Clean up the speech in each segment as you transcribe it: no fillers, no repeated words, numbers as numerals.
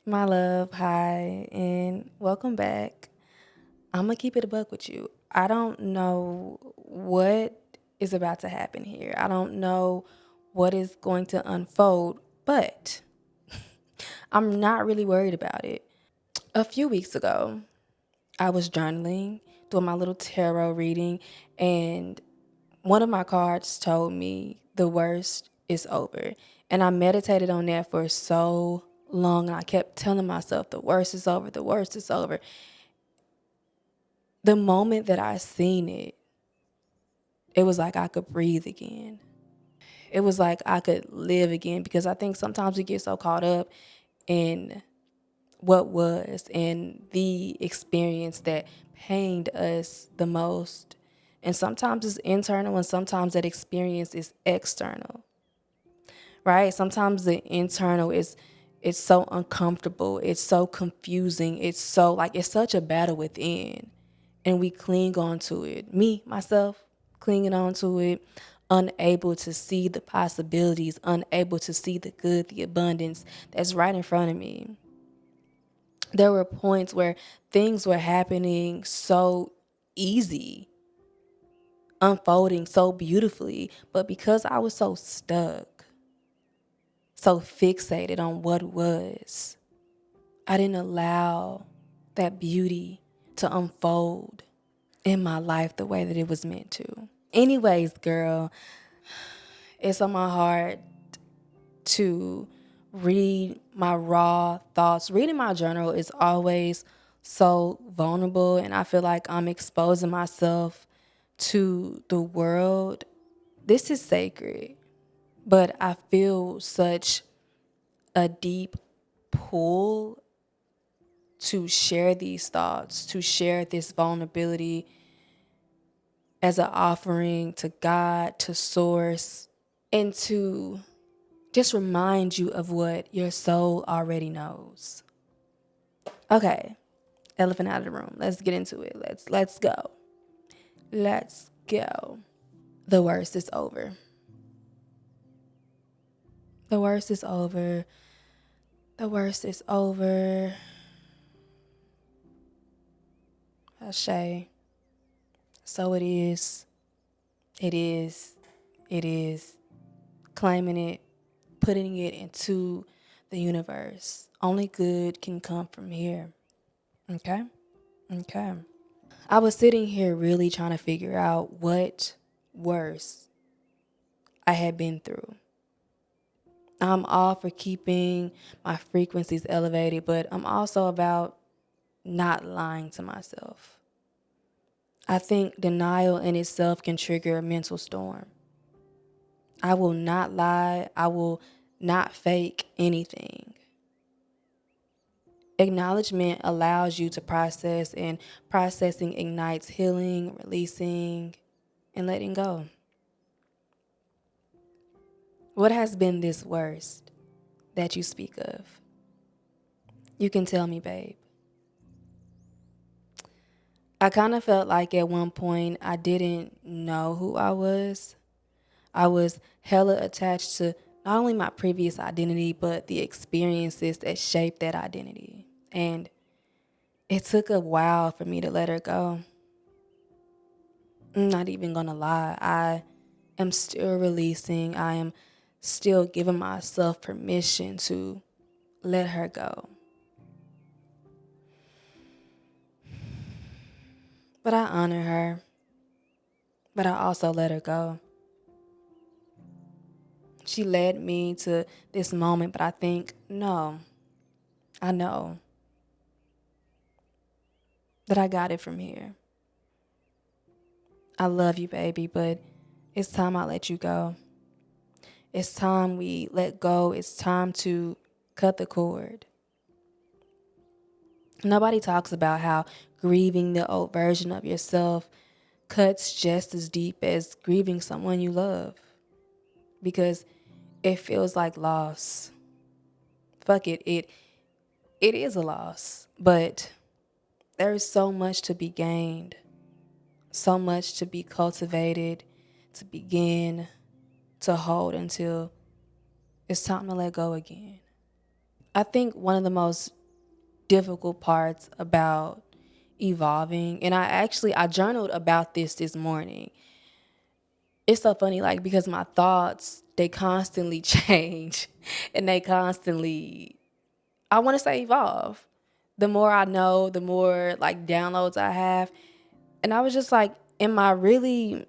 My love, hi, and welcome back. I'm gonna keep it a buck with you. I don't know what is about to happen here. I don't know what is going to unfold, but I'm not really worried about it. A few weeks ago, I was journaling, doing my little tarot reading, and one of my cards told me the worst is over. And I meditated on that for so long. And I kept telling myself the worst is over, the worst is over. The moment that I seen it, it was like I could breathe again. It was like I could live again because I think sometimes we get so caught up in what was and the experience that pained us the most. And sometimes it's internal and sometimes that experience is external, right? Sometimes the internal is it's so uncomfortable, it's so confusing, it's so like it's such a battle within. And we cling on to it. Me, myself, clinging on to it, unable to see the possibilities, unable to see the good, the abundance that's right in front of me. There were points where things were happening so easy, unfolding so beautifully, but because I was so stuck, so fixated on what was, I didn't allow that beauty to unfold in my life the way that it was meant to. Anyways, girl, it's on my heart to read my raw thoughts. Reading my journal is always so vulnerable, and I feel like I'm exposing myself to the world. This is sacred, but I feel such a deep pull to share these thoughts, to share this vulnerability as an offering to God, to Source, and to just remind you of what your soul already knows. Okay, elephant out of the room. Let's get into it. Let's go. Let's go. The worst is over. The worst is over. The worst is over. Ashay. So it is. It is. It is. Claiming it, putting it into the universe. Only good can come from here. Okay? Okay. I was sitting here really trying to figure out what worse I had been through. I'm all for keeping my frequencies elevated, but I'm also about not lying to myself. I think denial in itself can trigger a mental storm. I will not lie. I will not fake anything. Acknowledgement allows you to process, and processing ignites healing, releasing, and letting go. What has been this worst that you speak of? You can tell me, babe. I kind of felt like at one point I didn't know who I was. I was hella attached to not only my previous identity, but the experiences that shaped that identity. And it took a while for me to let her go. I'm not even gonna lie. I am still releasing. I am still giving myself permission to let her go. But I honor her. But I also let her go. She led me to this moment, but I think, no, I know that I got it from here. I love you, baby, but it's time I let you go. It's time we let go. It's time to cut the cord. Nobody talks about how grieving the old version of yourself cuts just as deep as grieving someone you love because it feels like loss. Fuck it, it is a loss, but there is so much to be gained, so much to be cultivated, to begin to hold until it's time to let go again. I think one of the most difficult parts about evolving. And I journaled about this morning. It's so funny, like, because my thoughts, they constantly change and they constantly, I want to say, evolve. The more I know, the more like downloads I have. And I was just like, am I really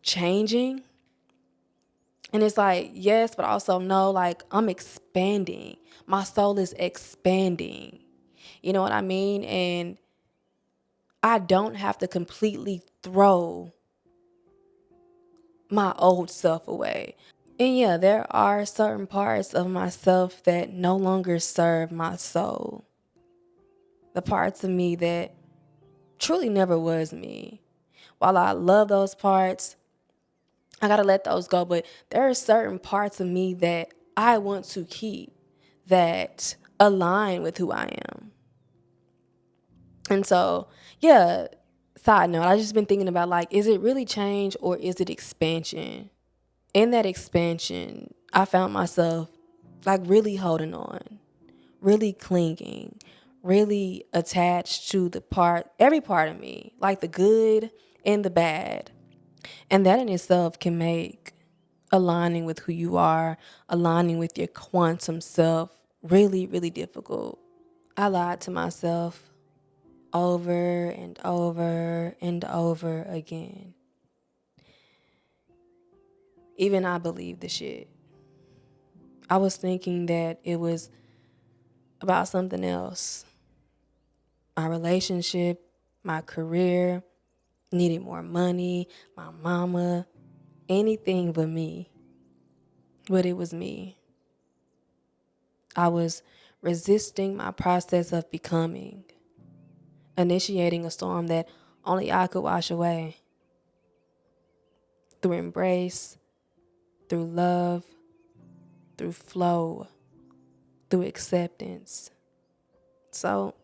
changing? And it's like, yes, but also no, like I'm expanding. My soul is expanding. You know what I mean? And I don't have to completely throw my old self away. And yeah, there are certain parts of myself that no longer serve my soul. The parts of me that truly never was me. While I love those parts, I gotta let those go. But there are certain parts of me that I want to keep that align with who I am. And so, yeah, side note, I just been thinking about, like, is it really change or is it expansion? In that expansion, I found myself like really holding on, really clinging, really attached to every part of me, like the good and the bad. And that in itself can make aligning with who you are, aligning with your quantum self, really, really difficult. I lied to myself over and over and over again. Even I believed the shit. I was thinking that it was about something else. My relationship, my career, needed more money, my mama, anything but me. But it was me. I was resisting my process of becoming, initiating a storm that only I could wash away through embrace, through love, through flow, through acceptance. So,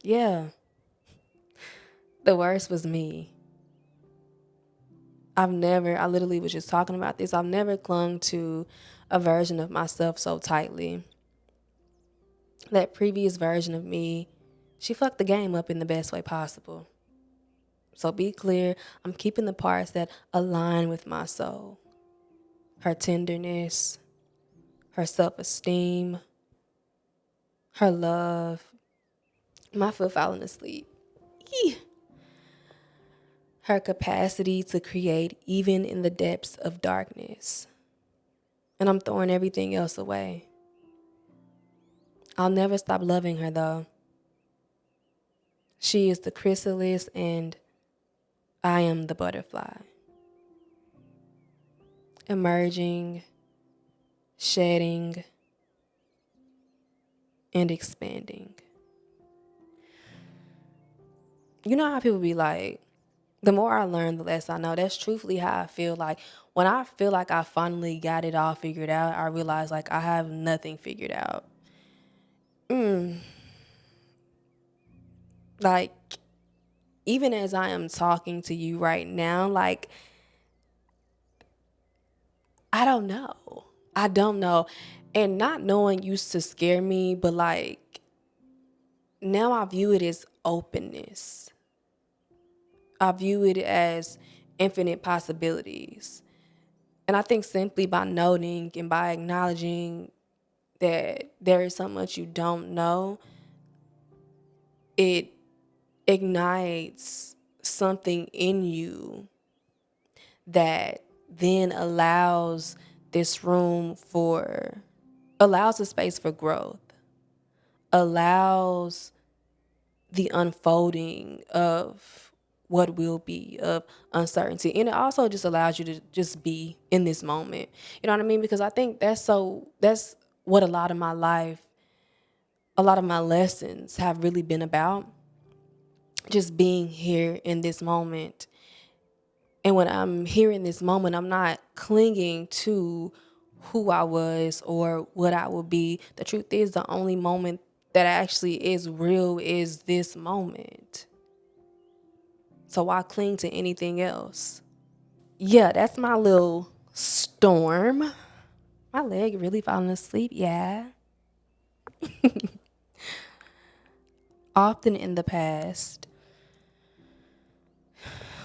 yeah, the worst was me. I literally was just talking about this. I've never clung to a version of myself so tightly. That previous version of me, she fucked the game up in the best way possible. So be clear, I'm keeping the parts that align with my soul. Her tenderness, her self-esteem, her love, my foot falling asleep. Eeh. Her capacity to create even in the depths of darkness. And I'm throwing everything else away. I'll never stop loving her though. She is the chrysalis and I am the butterfly. Emerging, shedding, and expanding. You know how people be like, the more I learn, the less I know. That's truthfully how I feel. Like when I feel like I finally got it all figured out, I realize like I have nothing figured out. Like even as I am talking to you right now, like I don't know. I don't know. And not knowing used to scare me, but like now I view it as openness. I view it as infinite possibilities. And I think simply by noting and by acknowledging that there is so much you don't know, it ignites something in you that then allows a space for growth, allows the unfolding of what will be, of uncertainty. And it also just allows you to just be in this moment. You know what I mean? Because I think that's what a lot of my lessons have really been about. Just being here in this moment. And when I'm here in this moment, I'm not clinging to who I was or what I will be. The truth is, the only moment that actually is real is this moment. So why cling to anything else? Yeah, that's my little storm. My leg really falling asleep. Yeah. Often in the past,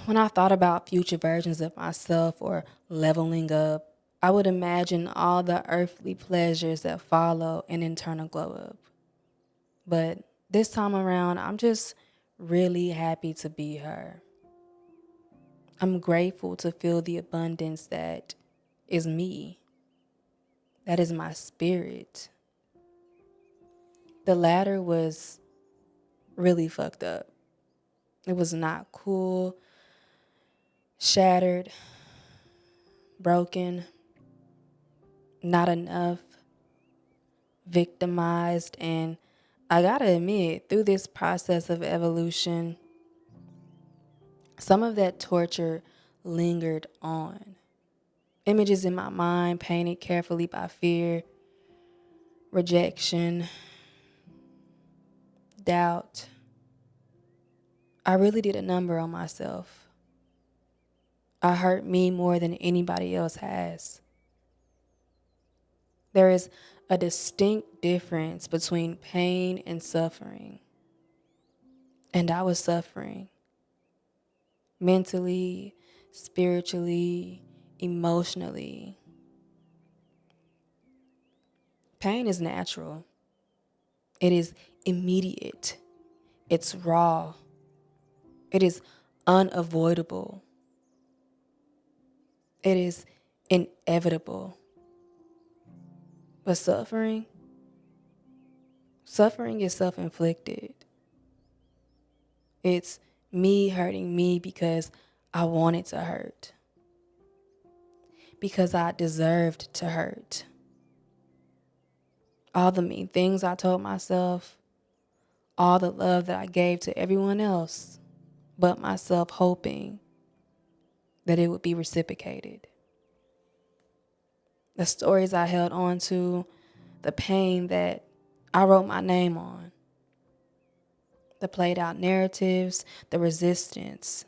when I thought about future versions of myself or leveling up, I would imagine all the earthly pleasures that follow an internal glow up. But this time around, I'm just really happy to be her. I'm grateful to feel the abundance that is me, that is my spirit. The latter was really fucked up. It was not cool, shattered, broken, not enough, victimized, and I gotta admit, through this process of evolution, some of that torture lingered on. Images in my mind painted carefully by fear, rejection, doubt. I really did a number on myself. I hurt me more than anybody else has. There is a distinct difference between pain and suffering. And I was suffering mentally, spiritually, emotionally. Pain is natural. It is immediate. It's raw. It is unavoidable. It is inevitable. But suffering is self-inflicted. It's me hurting me because I wanted to hurt. Because I deserved to hurt. All the mean things I told myself, all the love that I gave to everyone else, but myself, hoping that it would be reciprocated. The stories I held on to, the pain that I wrote my name on, the played out narratives, the resistance.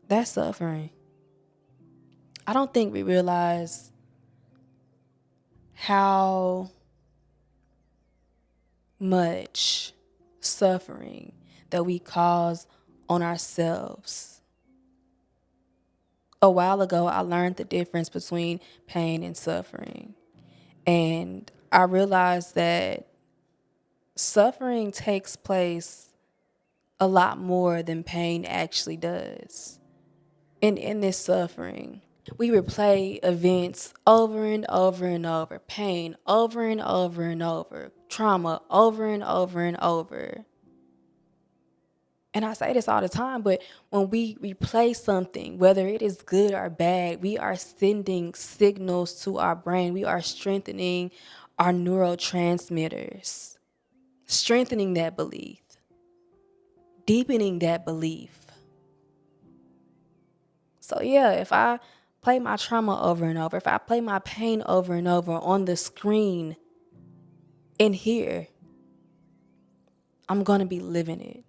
That's suffering. I don't think we realize how much suffering that we cause on ourselves. A while ago, I learned the difference between pain and suffering. And I realized that suffering takes place a lot more than pain actually does. And in this suffering, we replay events over and over and over, pain over and over and over, trauma over and over and over. And I say this all the time, but when we replay something, whether it is good or bad, we are sending signals to our brain. We are strengthening our neurotransmitters, strengthening that belief, deepening that belief. So yeah, if I play my trauma over and over, if I play my pain over and over on the screen in here, I'm going to be living it.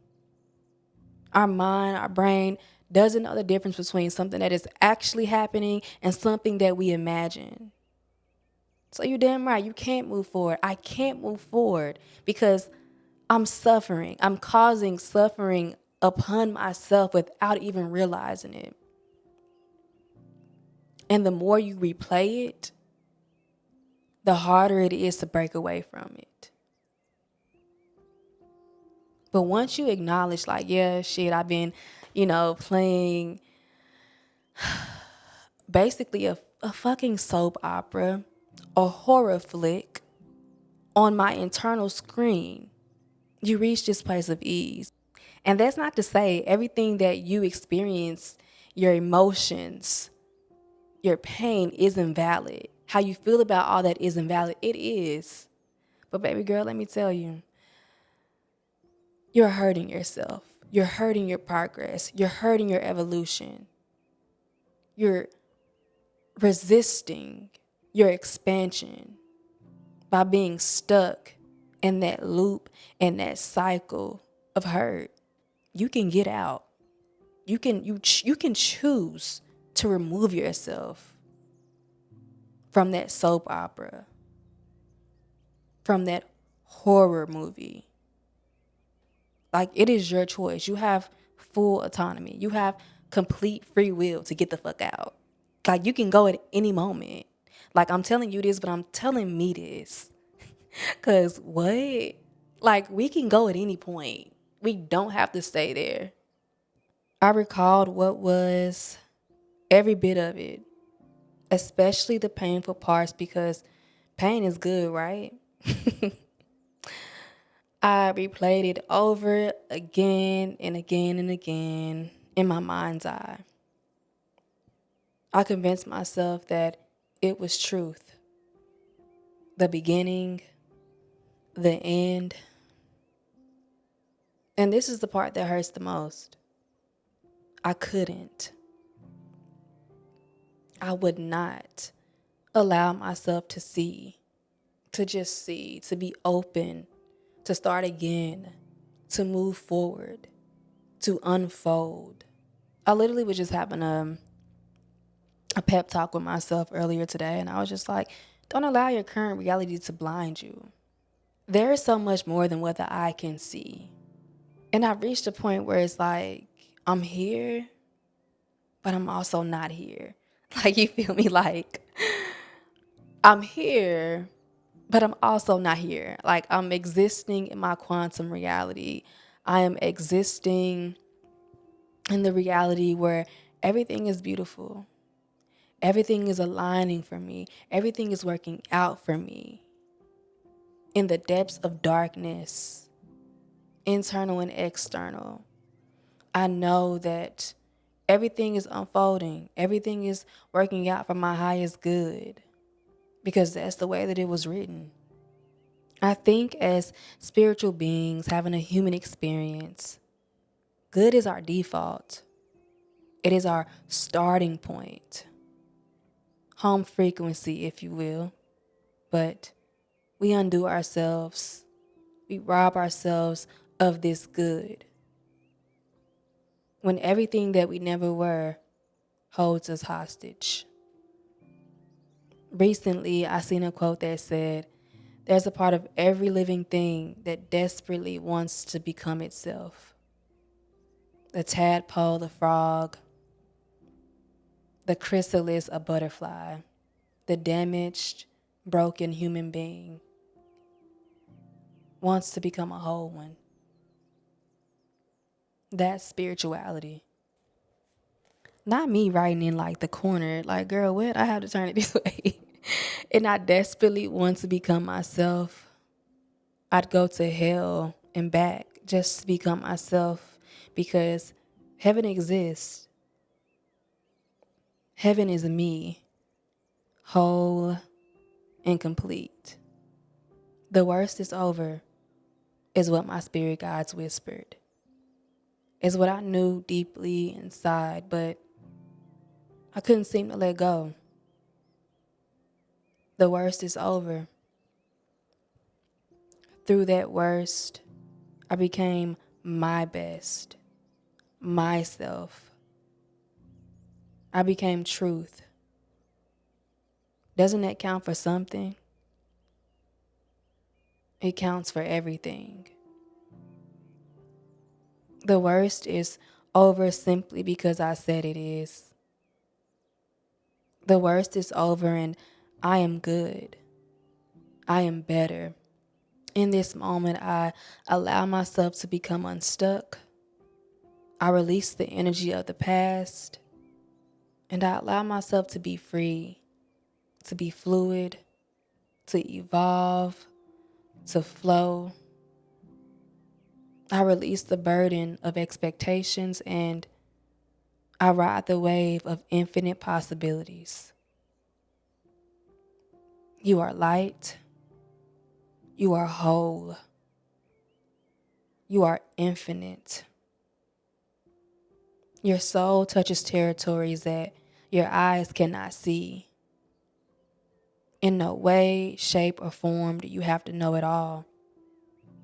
Our mind, our brain doesn't know the difference between something that is actually happening and something that we imagine. So you're damn right, you can't move forward. I can't move forward because I'm suffering. I'm causing suffering upon myself without even realizing it. And the more you replay it, the harder it is to break away from it. But once you acknowledge, like, yeah, shit, I've been, playing basically a fucking soap opera, a horror flick on my internal screen, you reach this place of ease. And that's not to say everything that you experience, your emotions, your pain isn't valid. How you feel about all that isn't valid. It is. But baby girl, let me tell you, you're hurting yourself. You're hurting your progress. You're hurting your evolution. You're resisting your expansion by being stuck in that loop and that cycle of hurt. You can get out. You can choose to remove yourself from that soap opera, from that horror movie. Like, it is your choice. You have full autonomy. You have complete free will to get the fuck out. Like, you can go at any moment. Like, I'm telling you this, but I'm telling me this. Because what? Like, we can go at any point. We don't have to stay there. I recalled what was every bit of it, especially the painful parts, because pain is good, right? I replayed it over again and again and again in my mind's eye. I convinced myself that it was truth. The beginning, the end. And this is the part that hurts the most. I couldn't. I would not allow myself to see, to just see, to be open, to start again, to move forward, to unfold. I literally was just having a pep talk with myself earlier today, and I was just like, don't allow your current reality to blind you. There is so much more than what the eye can see. And I've reached a point where it's like, I'm here, but I'm also not here. Like, you feel me? Like, I'm here, but I'm also not here. Like, I'm existing in my quantum reality. I am existing in the reality where everything is beautiful. Everything is aligning for me. Everything is working out for me. In the depths of darkness, internal and external, I know that everything is unfolding. Everything is working out for my highest good, because that's the way that it was written. I think as spiritual beings having a human experience, good is our default. It is our starting point. Home frequency, if you will. But we undo ourselves. We rob ourselves of this good, when everything that we never were holds us hostage. Recently, I seen a quote that said, there's a part of every living thing that desperately wants to become itself. The tadpole, the frog, the chrysalis, a butterfly, the damaged, broken human being wants to become a whole one. That's spirituality. Not me writing in like the corner, like, girl, what? I have to turn it this way. And I desperately want to become myself. I'd go to hell and back just to become myself, because heaven exists. Heaven is me, whole and complete. The worst is over, is what my spirit guides whispered. Is what I knew deeply inside, but I couldn't seem to let go. The worst is over. Through that worst, I became my best, myself. I became truth. Doesn't that count for something? It counts for everything. The worst is over simply because I said it is. The worst is over and I am good. I am better. In this moment, I allow myself to become unstuck. I release the energy of the past, and I allow myself to be free, to be fluid, to evolve, to flow. I release the burden of expectations, and I ride the wave of infinite possibilities. You are light. You are whole. You are infinite. Your soul touches territories that your eyes cannot see. In no way, shape, or form do you have to know it all,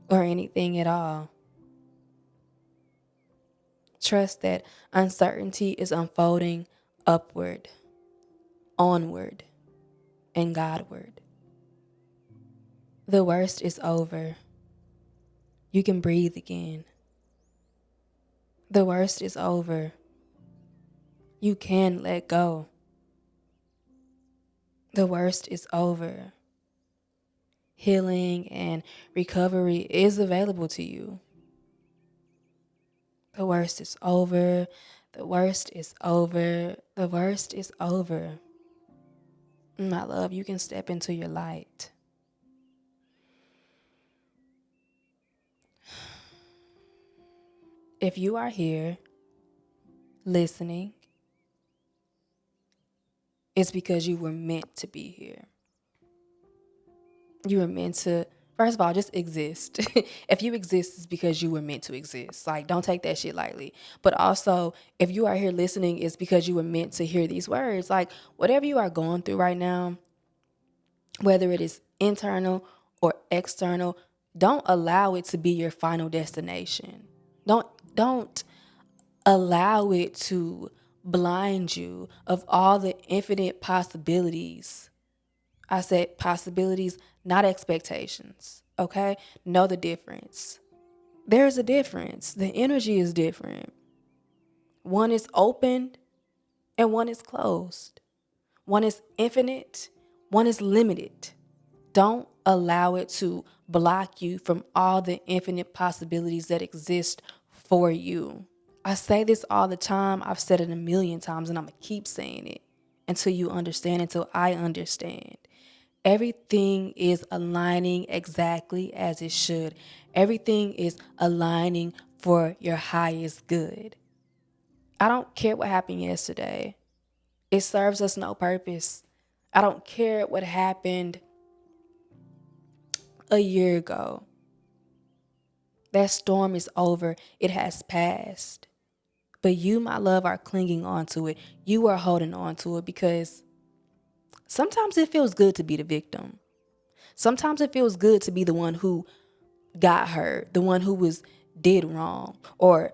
or anything at all. Trust that uncertainty is unfolding upward, onward, and Godward. The worst is over. You can breathe again. The worst is over. You can let go. The worst is over. Healing and recovery is available to you. The worst is over. The worst is over. The worst is over. My love, you can step into your light. If you are here listening, it's because you were meant to be here. You were meant to, first of all, just exist. If you exist, it's because you were meant to exist. Like, don't take that shit lightly. But also, if you are here listening, it's because you were meant to hear these words. Like, whatever you are going through right now, whether it is internal or external, don't allow it to be your final destination. Don't allow it to blind you of all the infinite possibilities. I said possibilities, not expectations. Okay? Know the difference. There's a difference. The energy is different. One is open and one is closed. One is infinite, one is limited. Don't allow it to block you from all the infinite possibilities that exist for you. I say this all the time. I've said it a million times and I'm going to keep saying it until you understand, until I understand. Everything is aligning exactly as it should. Everything is aligning for your highest good. I don't care what happened yesterday. It serves us no purpose. I don't care what happened a year ago. That storm is over. It has passed. But you, my love, are clinging on to it. You are holding on to it because sometimes it feels good to be the victim. Sometimes it feels good to be the one who got hurt, the one who was did wrong, or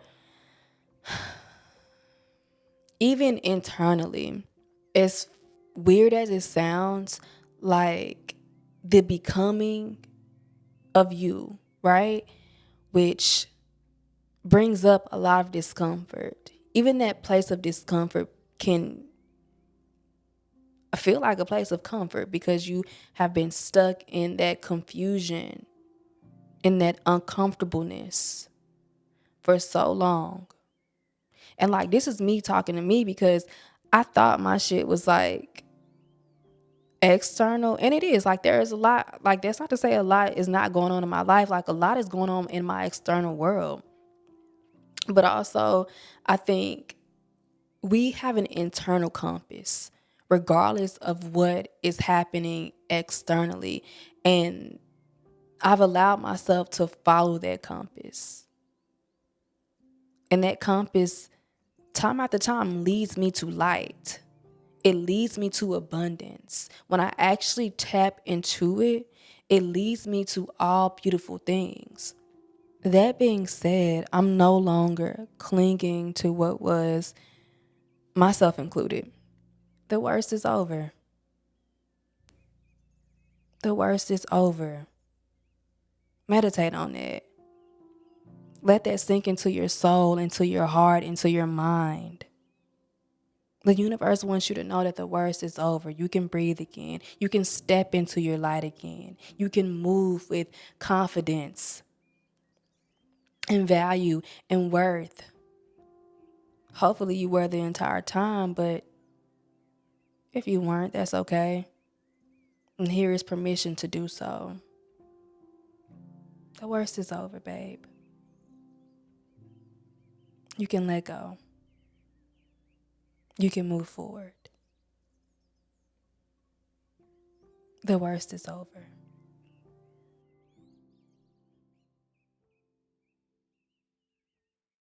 even internally. As weird as it sounds, like the becoming of you, right? Which brings up a lot of discomfort. Even that place of discomfort can feel like a place of comfort because you have been stuck in that confusion, in that uncomfortableness for so long. And like, this is me talking to me because I thought my shit was like external, and it is. Like, there is a lot. Like, that's not to say a lot is not going on in my life. Like, a lot is going on in my external world. But also, I think we have an internal compass regardless of what is happening externally. And I've allowed myself to follow that compass. And that compass, time after time, leads me to light. It leads me to abundance. When I actually tap into it, it leads me to all beautiful things. That being said, I'm no longer clinging to what was, myself included. The worst is over. The worst is over. Meditate on that. Let that sink into your soul, into your heart, into your mind. The universe wants you to know that the worst is over. You can breathe again. You can step into your light again. You can move with confidence and value and worth. Hopefully you were the entire time, but if you weren't, that's okay. And here is permission to do so. The worst is over, babe. You can let go. You can move forward. The worst is over.